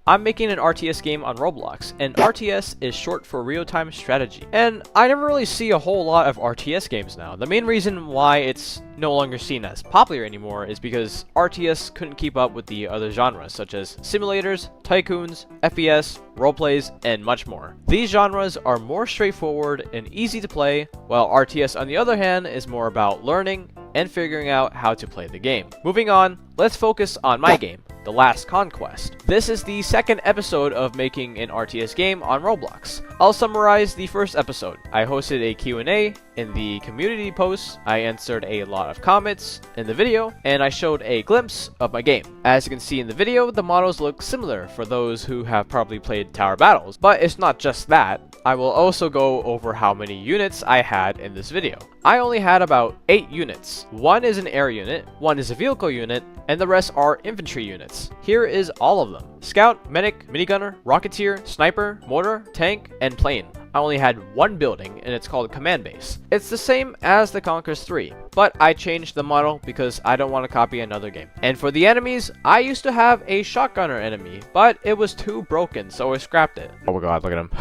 I'm making an RTS game on Roblox, and RTS is short for real-time strategy. And I never really see a whole lot of RTS games now. The main reason why it's no longer seen as popular anymore is because RTS couldn't keep up with the other genres, such as simulators, tycoons, FPS, roleplays, and much more. These genres are more straightforward and easy to play, while RTS on the other hand is more about learning and figuring out how to play the game. Moving on, let's focus on my game, The Last Conquest. This is the second episode of making an RTS game on Roblox. I'll summarize the first episode. I hosted a Q&A in the community posts, I answered a lot of comments in the video, and I showed a glimpse of my game. As you can see in the video, the models look similar for those who have probably played Tower Battles, but it's not just that. I will also go over how many units I had in this video. I only had about 8 units. One is an air unit, one is a vehicle unit, and the rest are infantry units. Here is all of them: Scout, Medic, Minigunner, Rocketeer, Sniper, Mortar, Tank, and Plane. I only had one building, and it's called Command Base. It's the same as the Conquest 3, but I changed the model because I don't want to copy another game. And for the enemies, I used to have a shotgunner enemy, but it was too broken, so I scrapped it. Oh my god, look at him.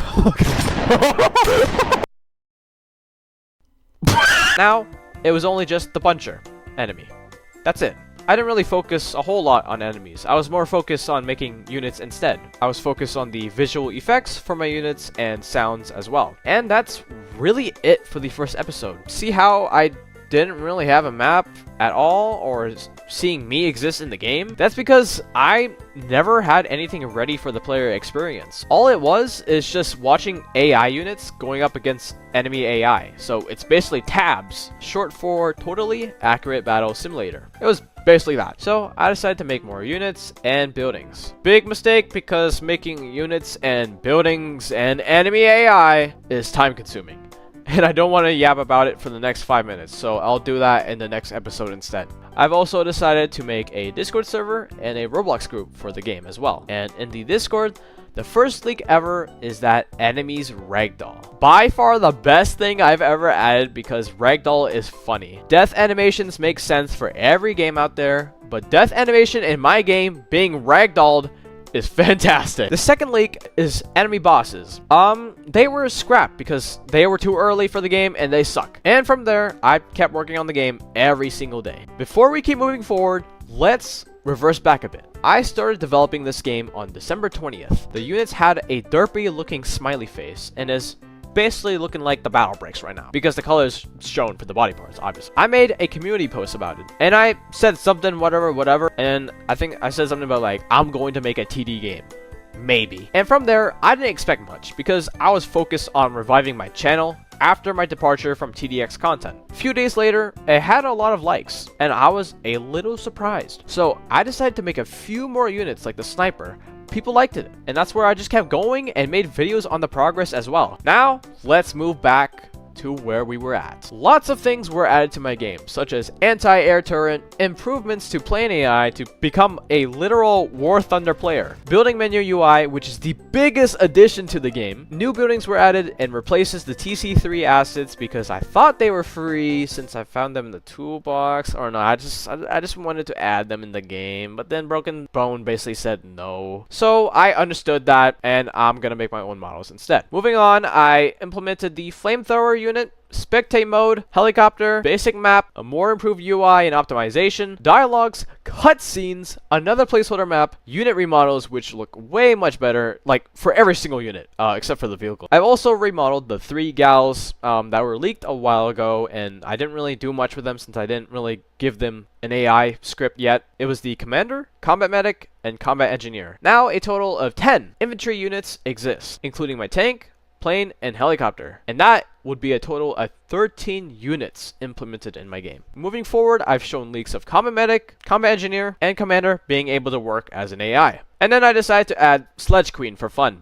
Now, it was only just the puncher enemy. That's it. I didn't really focus a whole lot on enemies. I was more focused on making units instead. I was focused on the visual effects for my units and sounds as well. And that's really it for the first episode. See how I didn't really have a map at all, or seeing me exist in the game? That's because I never had anything ready for the player experience. All it was is just watching AI units going up against enemy AI. So it's basically tabs, short for Totally Accurate Battle Simulator. It was basically that. So I decided to make more units and buildings. Big mistake, because making units and buildings and enemy AI is time consuming. And I don't want to yap about it for the next 5 minutes, so I'll do that in the next episode instead. I've also decided to make a Discord server and a Roblox group for the game as well. And in the Discord, the first leak ever is that enemies ragdoll. By far the best thing I've ever added, because ragdoll is funny. Death animations make sense for every game out there, but death animation in my game being ragdolled is fantastic. The second leak is enemy bosses. They were scrapped because they were too early for the game and they suck. And from there, I kept working on the game every single day. Before we keep moving forward, let's reverse back a bit. I started developing this game on December 20th. The units had a derpy looking smiley face and is basically looking like the battle breaks right now, because the color is shown for the body parts, obviously. I made a community post about it, and I said something, whatever, and I think I said something about like, I'm going to make a TD game. Maybe. And from there, I didn't expect much, because I was focused on reviving my channel after my departure from TDX content. A few days later, it had a lot of likes, and I was a little surprised. So I decided to make a few more units like the Sniper. People liked it, and that's where I just kept going and made videos on the progress as well. Now, let's move back to where we were at. Lots of things were added to my game, such as anti-air turret, improvements to plane AI to become a literal War Thunder player, building menu UI, which is the biggest addition to the game. New buildings were added and replaces the TC3 assets because I thought they were free since I found them in the toolbox, or no, I just wanted to add them in the game, but then Broken Bone basically said no. So I understood that, and I'm gonna make my own models instead. Moving on, I implemented the flamethrower unit, spectate mode, helicopter, basic map, a more improved UI and optimization, dialogues, cutscenes, another placeholder map, unit remodels, which look way much better, like for every single unit, except for the vehicle. I've also remodeled the 3 gals that were leaked a while ago, and I didn't really do much with them since I didn't really give them an AI script yet. It was the Commander, Combat Medic, and Combat Engineer. Now a total of 10 infantry units exist, including my tank, plane, and helicopter, and that would be a total of 13 units implemented in my game. Moving forward, I've shown leaks of Combat Medic, Combat Engineer, and Commander being able to work as an AI. And then I decided to add Sledge Queen for fun.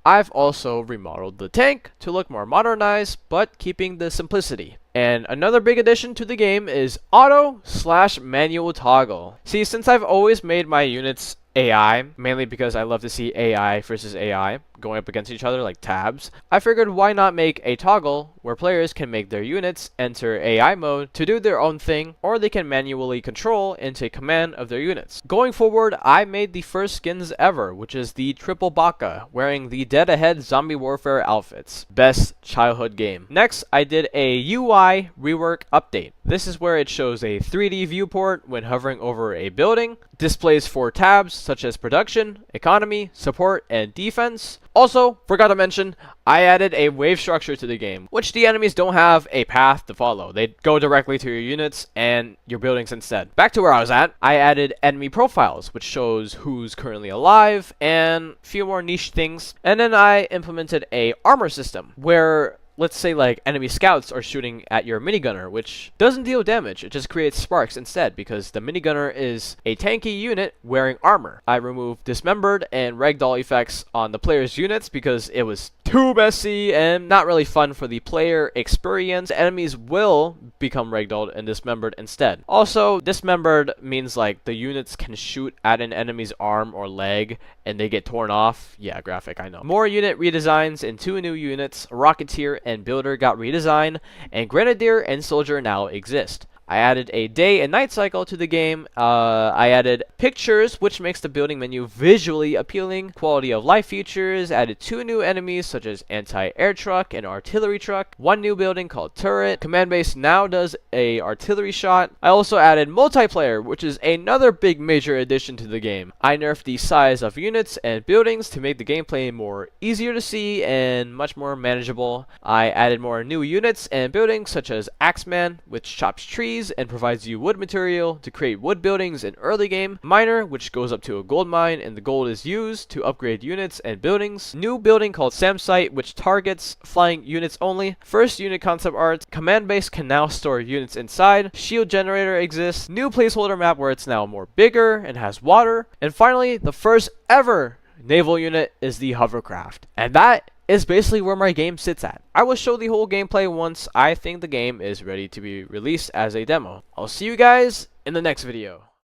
I've also remodeled the tank to look more modernized, but keeping the simplicity. And another big addition to the game is auto/manual toggle. See, since I've always made my units AI, mainly because I love to see AI versus AI going up against each other like tabs. I figured why not make a toggle where players can make their units enter AI mode to do their own thing, or they can manually control and take command of their units. Going forward, I made the first skins ever, which is the Triple Baka, wearing the Dead Ahead Zombie Warfare outfits. Best childhood game. Next, I did a UI rework update. This is where it shows a 3D viewport when hovering over a building, displays 4 tabs such as production, economy, support, and defense. Also, forgot to mention, I added a wave structure to the game, which the enemies don't have a path to follow. They go directly to your units and your buildings instead. Back to where I was at, I added enemy profiles, which shows who's currently alive and a few more niche things. And then I implemented a armor system where, let's say, like, enemy scouts are shooting at your minigunner, which doesn't deal damage, it just creates sparks instead, because the minigunner is a tanky unit wearing armor. I removed dismembered and ragdoll effects on the player's units because it was too messy and not really fun for the player experience. Enemies will become ragdolled and dismembered instead. Also, dismembered means like the units can shoot at an enemy's arm or leg and they get torn off. Yeah, graphic, I know. More unit redesigns in 2 new units. Rocketeer and Builder got redesigned, and Grenadier and Soldier now exist. I added a day and night cycle to the game. I added pictures, which makes the building menu visually appealing. Quality of life features. Added 2 new enemies, such as anti-air truck and artillery truck. 1 new building called turret. Command base now does a artillery shot. I also added multiplayer, which is another big major addition to the game. I nerfed the size of units and buildings to make the gameplay more easier to see and much more manageable. I added more new units and buildings, such as Axeman, which chops trees and provides you wood material to create wood buildings in early game. Miner, which goes up to a gold mine and the gold is used to upgrade units and buildings. New building called Samsite, which targets flying units only. First unit concept art. Command base can now store units inside. Shield generator exists. New placeholder map where it's now more bigger and has water. And finally, the first ever naval unit is the hovercraft. And that is basically where my game sits at. I will show the whole gameplay once I think the game is ready to be released as a demo. I'll see you guys in the next video.